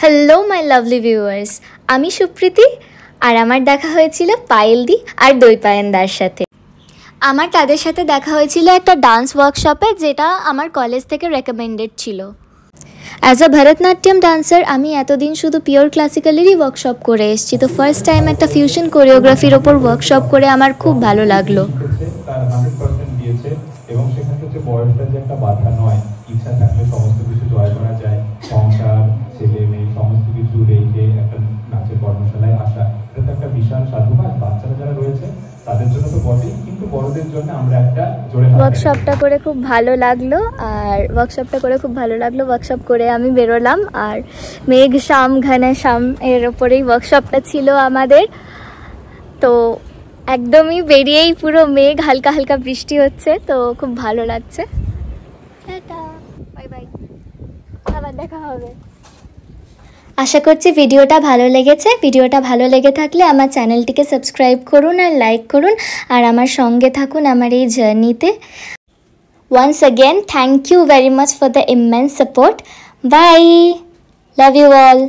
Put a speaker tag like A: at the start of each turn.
A: Hello my lovely viewers, আমি সুপ্রীতি আর আমার দেখা হয়েছিল পায়েলদি আর দই পায়েনদার সাথে। আমার তাদের সাথে দেখা হয়েছিল একটা ডান্স ওয়ার্কশপে, যেটা আমার কলেজ থেকে রেকমেন্ডেড ছিল। অ্যাজ আ ভরতনাট্যম ডান্সার আমি এতদিন শুধু পিওর ক্লাসিক্যালেরই ওয়ার্কশপ করে এসেছি, তো ফার্স্ট টাইম একটা ফিউশন কোরিওগ্রাফির ওপর ওয়ার্কশপ করে আমার খুব ভালো লাগলো।
B: এবং সেখানে হচ্ছে বয়সটা যে একটা বাধা নয়, ইচ্ছা থাকলে সমস্ত কিছু জয় করা যায়। সংসার, ছেলে মেয়ে সমস্ত কিছু রেখে একটা নাচের কর্মশালায় আসা, এটা তো একটা বিশাল সাধুবাদ। বাচ্চারা যারা রয়েছে তাদের জন্য তো বটেই, কিন্তু বড়দের জন্য আমরা একটা জোরে ওয়ার্কশপটা করে খুব ভালো লাগলো। ওয়ার্কশপ করে আমি বেরোলাম, আর মেঘ শাম ঘনে শাম এর ওপরেই ওয়ার্কশপটা ছিল আমাদের। তো একদমই বেরিয়েই পুরো মেঘ, হালকা হালকা বৃষ্টি হচ্ছে, তো খুব ভালো লাগছে। টাটা, বাই বাই, আবার দেখা হবে। আশা করছি ভিডিওটা ভালো লেগেছে। ভিডিওটা ভালো লেগে থাকলে আমার চ্যানেলটিকে সাবস্ক্রাইব করুন আর লাইক করুন, আর আমার সঙ্গে থাকুন আমার এই জার্নিতে। Once again thank you very much for the immense support. Bye, love you all.